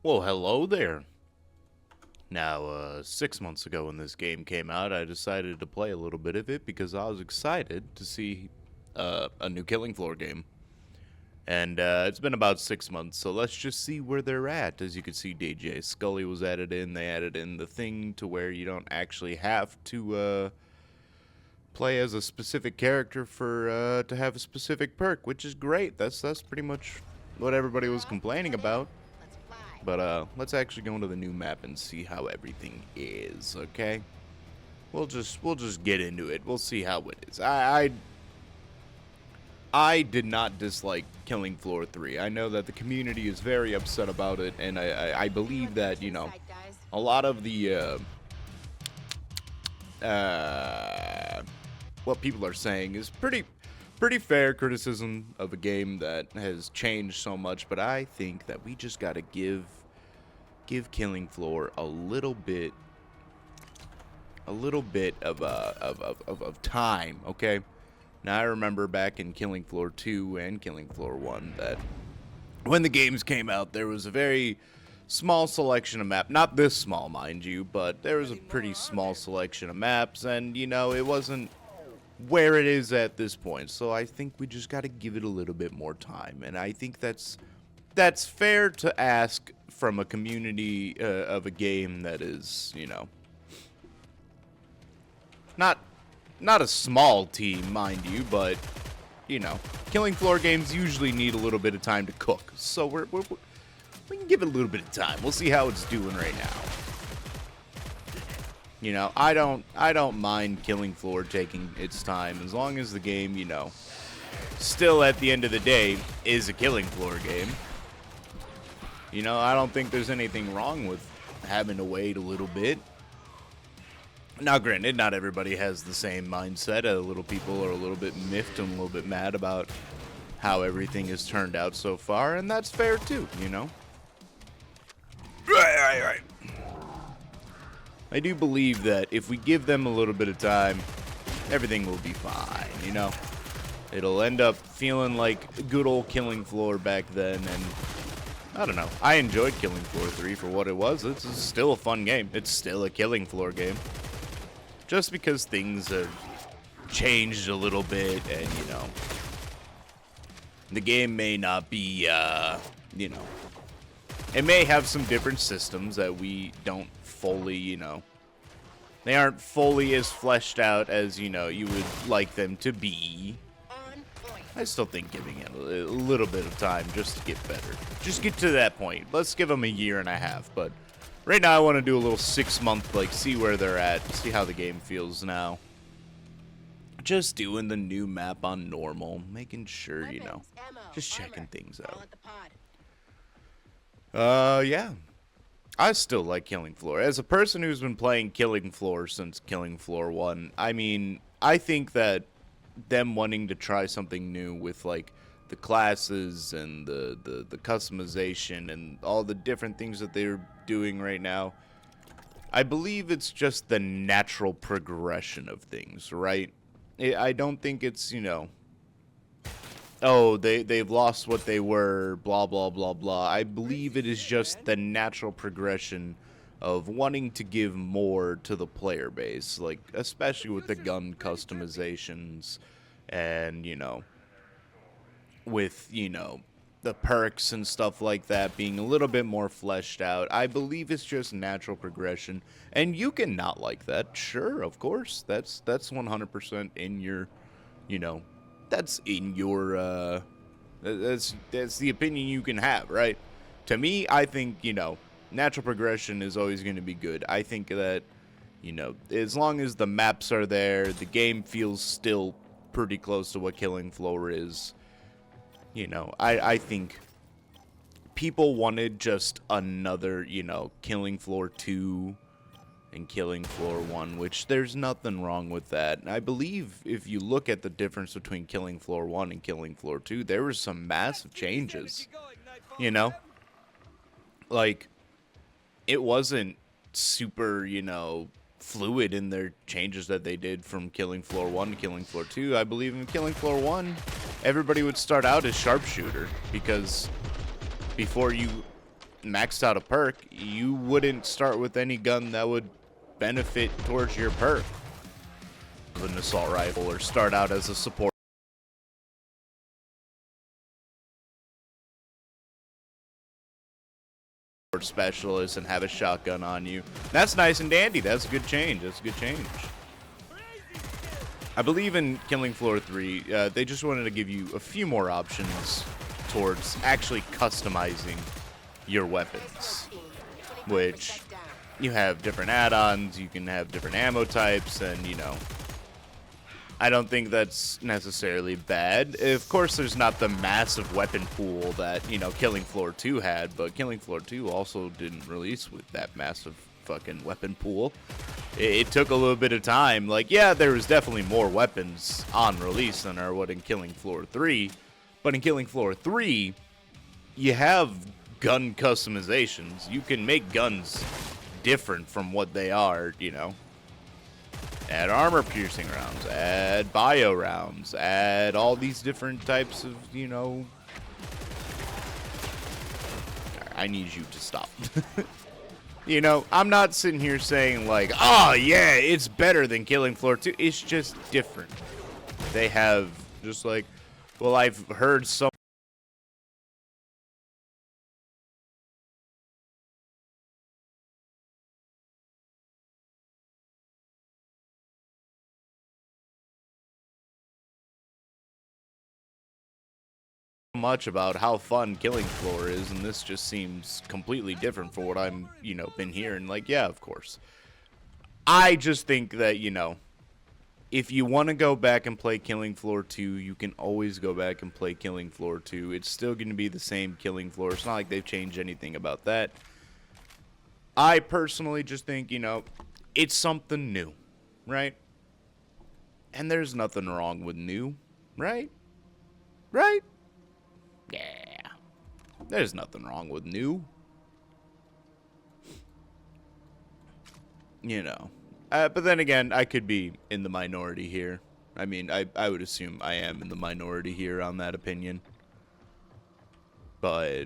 Well, hello there. Now, 6 months ago when this game came out, I decided to play a little bit of it because I was excited to see a new Killing Floor game. And it's been about 6 months, so let's just see where they're at. As you can see, DJ Scully was added in. They added in the thing to where you don't actually have to play as a specific character for to have a specific perk, which is great. That's pretty much what everybody was complaining about. But let's actually go into the new map and see how everything is, okay? We'll just get into it. We'll see how it is. I did not dislike Killing Floor 3. I know that the community is very upset about it, and I believe that, you know, a lot of the what people are saying is pretty fair criticism of a game that has changed so much, but I think that we just gotta give Killing Floor a little bit of time, okay? Now I remember back in Killing Floor 2 and Killing Floor 1 that when the games came out, there was a very small selection of maps. Not this small, mind you, but there was a pretty small selection of maps, and you know, it wasn't where it is at this point. So I think we just got to give it a little bit more time, and I think that's fair to ask from a community of a game that is, you know, not a small team, mind you, but you know, Killing Floor games usually need a little bit of time to cook. So we can give it a little bit of time. We'll see how it's doing right now. You know, I don't mind Killing Floor taking its time as long as the game, you know, still at the end of the day is a Killing Floor game. You know, I don't think there's anything wrong with having to wait a little bit. Now, granted, not everybody has the same mindset. Little people are a little bit miffed and a little bit mad about how everything has turned out so far, and that's fair too, you know. Right. I do believe that if we give them a little bit of time, everything will be fine, you know? It'll end up feeling like good old Killing Floor back then, and I don't know. I enjoyed Killing Floor 3 for what it was. It's still a fun game. It's still a Killing Floor game. Just because things have changed a little bit, and, you know, the game may not be, you know, it may have some different systems that we don't fully, you know, they aren't fully as fleshed out as, you know, you would like them to be. I still think giving it a little bit of time just to get better. Just get to that point. Let's give them a year and a half, but right now I want to do a little 6-month, like, see where they're at, see how the game feels now. Just doing the new map on normal, making sure, you know, just checking things out. Yeah. I still like Killing Floor. As a person who's been playing Killing Floor since Killing Floor 1, I mean, I think that them wanting to try something new with, like, the classes and the customization and all the different things that they're doing right now, I believe it's just the natural progression of things, right? I don't think it's, you know, oh, they've lost what they were, blah, blah, blah, blah. I believe it is just the natural progression of wanting to give more to the player base, like, especially with the gun customizations and, you know, with, you know, the perks and stuff like that being a little bit more fleshed out. I believe it's just natural progression, and you can not like that. Sure, of course. That's 100% in your, you know, that's in your, that's the opinion you can have, right? To me, I think, you know, natural progression is always going to be good. I think that, you know, as long as the maps are there, the game feels still pretty close to what Killing Floor is. You know, I think people wanted just another, you know, Killing Floor 2 and Killing Floor 1, which there's nothing wrong with that. And I believe if you look at the difference between Killing Floor 1 and Killing Floor 2, there were some massive changes, you know? Like, it wasn't super, you know, fluid in their changes that they did from Killing Floor 1 to Killing Floor 2. I believe in Killing Floor 1, everybody would start out as sharpshooter, because before you maxed out a perk, you wouldn't start with any gun that would benefit towards your perk of an assault rifle, or start out as a support specialist and have a shotgun on you. That's nice and dandy. That's a good change. That's a good change. I believe in Killing Floor 3, they just wanted to give you a few more options towards actually customizing your weapons, which you have different add-ons, you can have different ammo types, and, you know, I don't think that's necessarily bad. Of course, there's not the massive weapon pool that, you know, Killing Floor 2 had, but Killing Floor 2 also didn't release with that massive fucking weapon pool. It took a little bit of time. Like, yeah, there was definitely more weapons on release than there would in Killing Floor 3, but in Killing Floor 3, you have gun customizations. You can make guns different from what they are, you know. Add armor-piercing rounds, add bio rounds, add all these different types of, you know... I need you to stop. You know, I'm not sitting here saying, like, oh, yeah, it's better than Killing Floor 2. It's just different. They have, just like, well, I've heard so much about how fun Killing Floor is, and this just seems completely different for what I'm, you know, been hearing. Like, yeah, of course. I just think that, you know, if you want to go back and play Killing Floor 2, you can always go back and play Killing Floor 2. It's still going to be the same Killing Floor. It's not like they've changed anything about that. I personally just think, you know, it's something new, right? And there's nothing wrong with new, right? Right? Yeah. There's nothing wrong with new. You know. But then again, I could be in the minority here. I mean, I would assume I am in the minority here on that opinion. But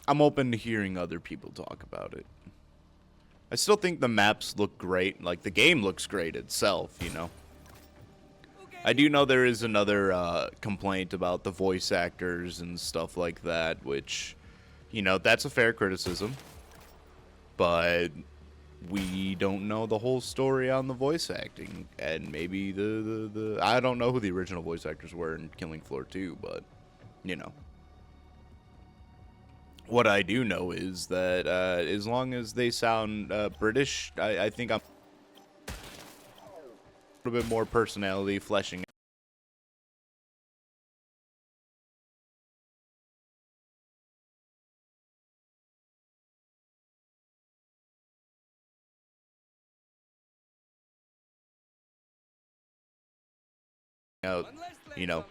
I'm open to hearing other people talk about it. I still think the maps look great. Like, the game looks great itself, you know. I do know there is another complaint about the voice actors and stuff like that, which, you know, that's a fair criticism. But we don't know the whole story on the voice acting, and maybe the I don't know who the original voice actors were in Killing Floor 2, but, you know. What I do know is that as long as they sound British, I think I'm a little bit more personality fleshing out, you know,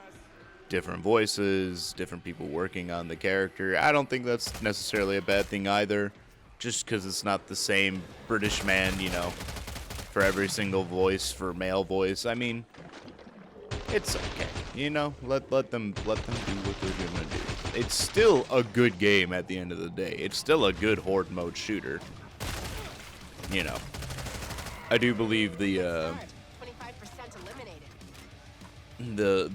different voices, different people working on the character. I don't think that's necessarily a bad thing either, just because it's not the same British man, you know, for every single voice, for male voice. I mean, it's okay, you know, let them do what they're gonna do. It's still a good game at the end of the day. It's still a good horde mode shooter, you know. I do believe the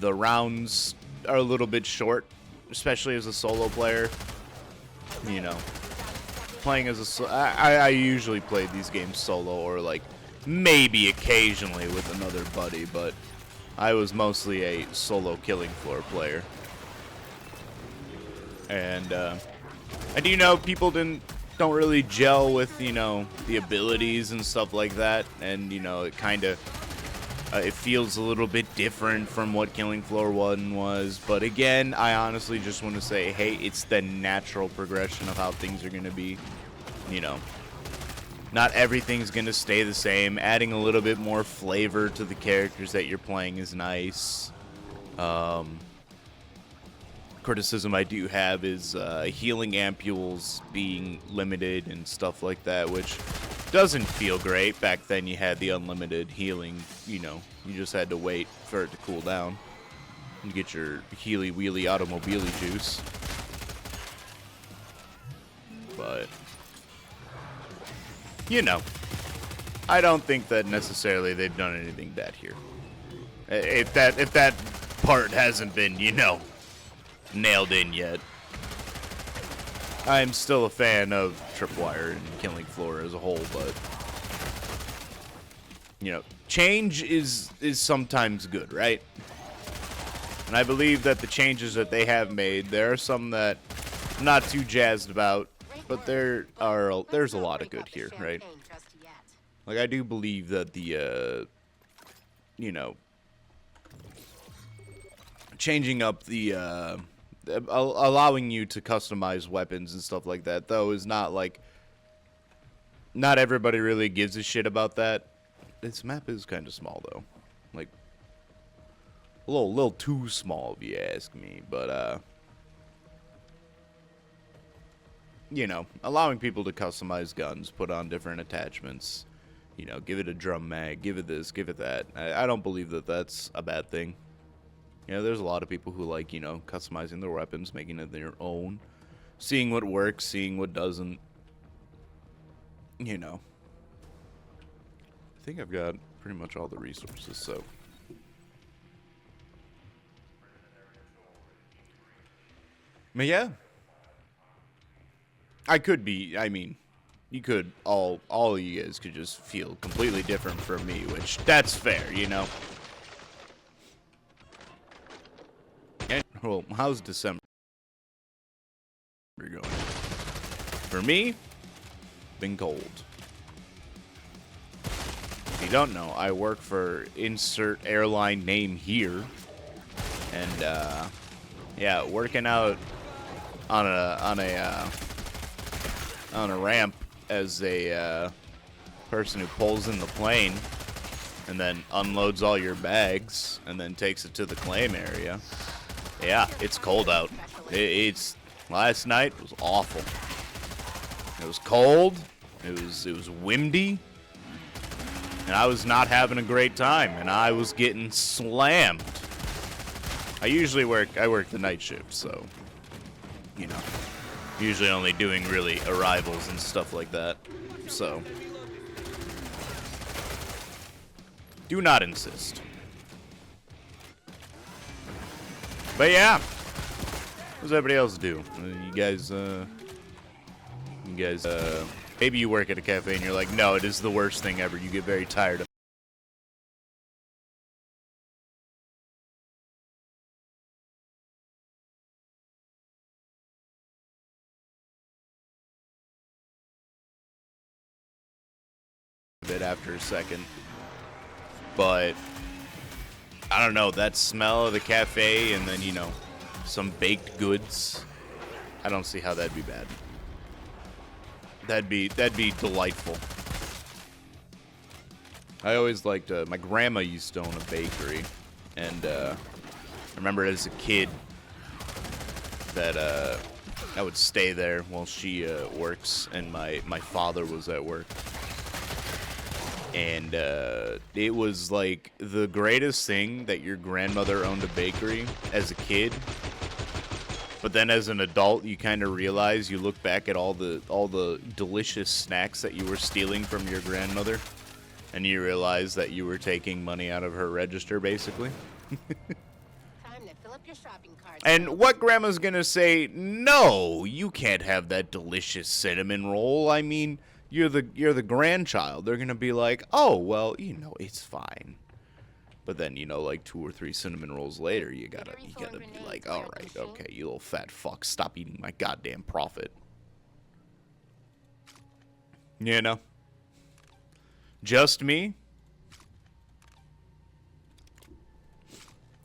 rounds are a little bit short, especially as a solo player. You know, playing as a I usually play these games solo, or like maybe occasionally with another buddy, but I was mostly a solo Killing Floor player. And I do know people don't really gel with, you know, the abilities and stuff like that, and, you know, it kind of it feels a little bit different from what Killing Floor 1 was. But again, I honestly just want to say, hey, it's the natural progression of how things are going to be. You know, not everything's going to stay the same. Adding a little bit more flavor to the characters that you're playing is nice. Criticism I do have is healing ampules being limited and stuff like that, which doesn't feel great. Back then you had the unlimited healing, you know, you just had to wait for it to cool down and get your healy wheelie automobile juice. but you know, I don't think that necessarily they've done anything bad here. If that part hasn't been, you know, nailed in yet. I'm still a fan of Tripwire and Killing Floor as a whole, but you know, change is sometimes good, right? And I believe that the changes that they have made, there are some that I'm not too jazzed about, but there's a lot of good here, right? Like, I do believe that the, you know, changing up the, allowing you to customize weapons and stuff like that, though, is not, like, not everybody really gives a shit about that. This map is kind of small, though. Like, a little too small, if you ask me, but, you know, allowing people to customize guns, put on different attachments, you know, give it a drum mag, give it this, give it that. I don't believe that that's a bad thing. You know, there's a lot of people who like, you know, customizing their weapons, making it their own, seeing what works, seeing what doesn't. You know. I think I've got pretty much all the resources, so. But yeah. I mean, you could, all of you guys could just feel completely different from me, which, that's fair, you know? And, well, how's December going? For me, been cold. If you don't know, I work for insert airline name here. And, yeah, working out on a ramp as a person who pulls in the plane and then unloads all your bags and then takes it to the claim area. Yeah, it's cold out. It's last night was awful. It was cold. It was windy, and I was not having a great time, and I was getting slammed. I work the night shift, so you know. Usually only doing really arrivals and stuff like that. So, do not insist. But yeah, what does everybody else do? You guys, maybe you work at a cafe and you're like, no, it is the worst thing ever. You get very tired of it after a second. But I don't know, that smell of the cafe and then, you know, some baked goods. I don't see how that'd be bad. That'd be delightful. I always liked, my grandma used to own a bakery, and I remember as a kid that I would stay there while she works, and my father was at work. And it was like the greatest thing that your grandmother owned a bakery as a kid. But then as an adult, you kind of realize, you look back at all the delicious snacks that you were stealing from your grandmother, and you realize that you were taking money out of her register, basically. Time to fill up your shopping cart. And what grandma's gonna say? No, you can't have that delicious cinnamon roll. I mean, you're the grandchild. They're gonna be like, oh well, you know, it's fine. But then, you know, like 2 or 3 cinnamon rolls later, you gotta be like, all right, okay, you little fat fuck, stop eating my goddamn profit. You know, just me.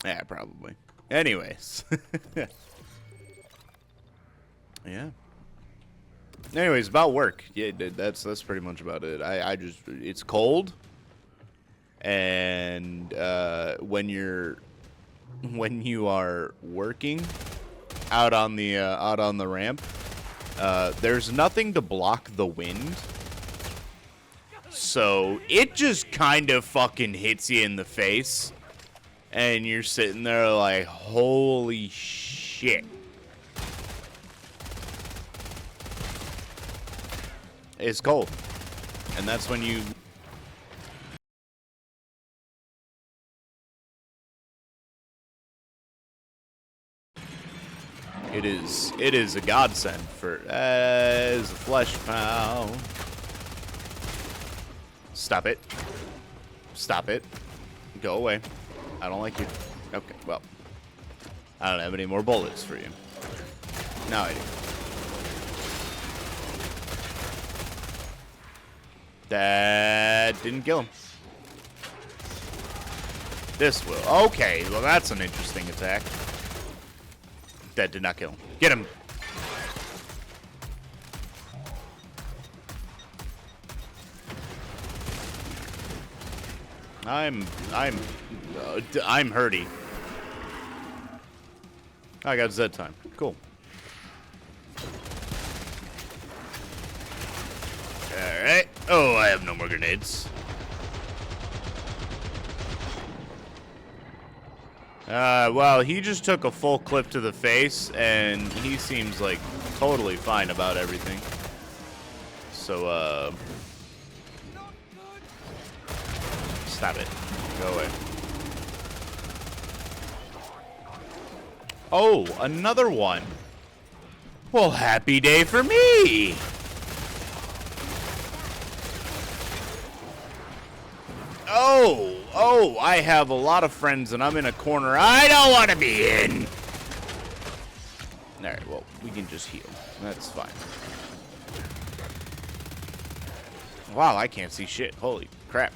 Yeah, probably. Anyways, yeah. Anyways, about work. Yeah, that's pretty much about it. I just, it's cold, and when you are working out on the ramp, there's nothing to block the wind, so it just kind of fucking hits you in the face, and you're sitting there like, holy shit. It's cold. And that's when you... It is a godsend for as a flesh pound. Stop it. Stop it. Go away. I don't like you. Okay, well. I don't have any more bullets for you. Now I do. That didn't kill him. This will. Okay, well that's an interesting attack. That did not kill him. Get him. I'm hurty. I got Z time. Cool. Alright. Oh, I have no more grenades. Well, he just took a full clip to the face, and he seems like totally fine about everything. So, stop it. Go away. Oh, another one. Well, happy day for me. Oh, I have a lot of friends and I'm in a corner I don't want to be in. Alright, well, we can just heal. That's fine. Wow, I can't see shit. Holy crap.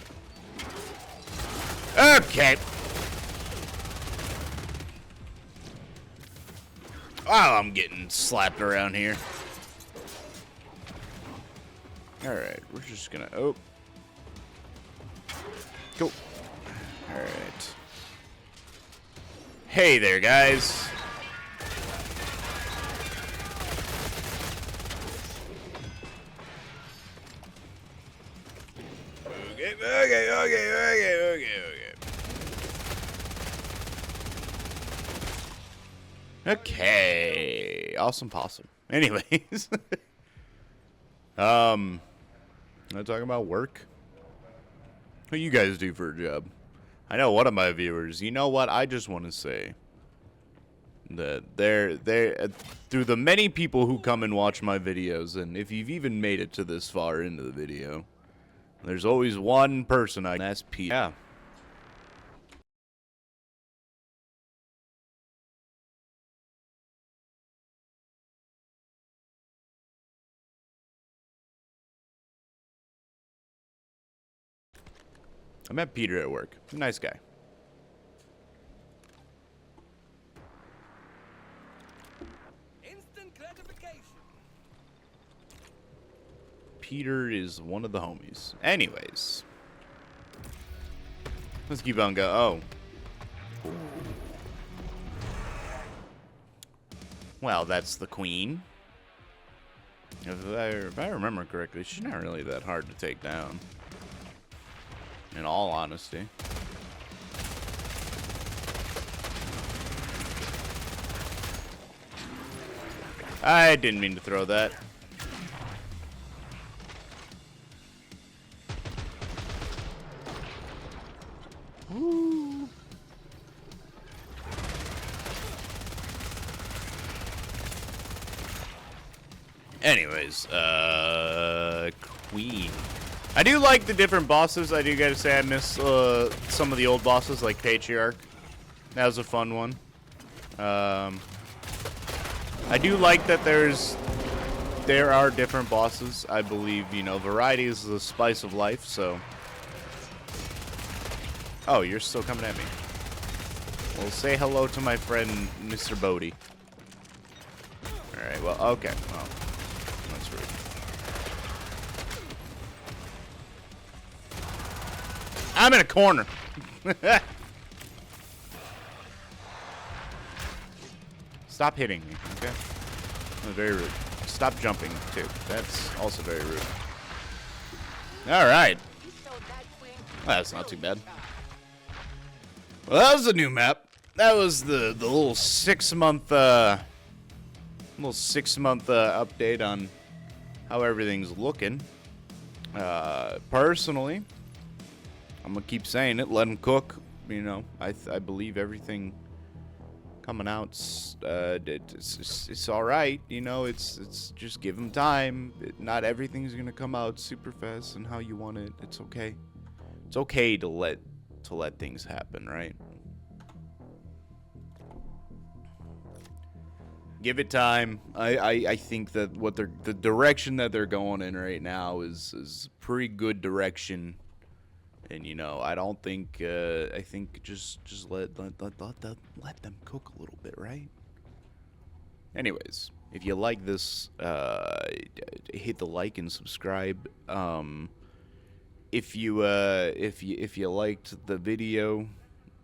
Okay. Wow, I'm getting slapped around here. Alright, we're just gonna... Oh. Go. Alright. Hey there, guys. Okay. Awesome possum. Anyways. I'm talking about work. What you guys do for a job? I know one of my viewers. You know what? I just want to say that they're through the many people who come and watch my videos, and if you've even made it to this far into the video, there's always one person I can ask Pete. Yeah. I met Peter at work. Nice guy. Instant gratification. Peter is one of the homies. Anyways. Let's keep on going. Oh. Well, that's the queen. If I remember correctly, she's not really that hard to take down. In all honesty. I didn't mean to throw that. Woo. Anyways, queen. I do like the different bosses. I do gotta say I miss some of the old bosses like Patriarch. That was a fun one. I do like that there are different bosses. I believe, you know, variety is the spice of life, so. Oh, you're still coming at me. Well, say hello to my friend, Mr. Bodie. Alright, well, okay. Well, that's rude. I'm in a corner. Stop hitting me, okay? That's very rude. Stop jumping, too. That's also very rude. Alright. Well, that's not too bad. Well, that was a new map. That was the little 6-month update on how everything's looking. Personally, I'm gonna keep saying it. Let them cook. You know, I believe everything coming out. It's all right. You know, it's just give them time. Not everything's gonna come out super fast and how you want it. It's okay. It's okay to let things happen, right? Give it time. I think that the direction that they're going in right now is pretty good direction. And you know, I don't think I think just let them cook a little bit, right? Anyways, if you like this, hit the like and subscribe. If you liked the video,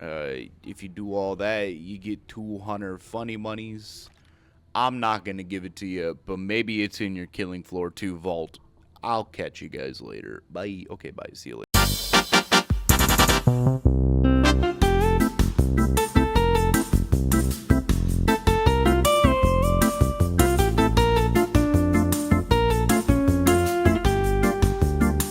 if you do all that, you get 200 funny monies. I'm not gonna give it to you, but maybe it's in your Killing Floor 2 vault. I'll catch you guys later. Bye. Okay, bye. See you later.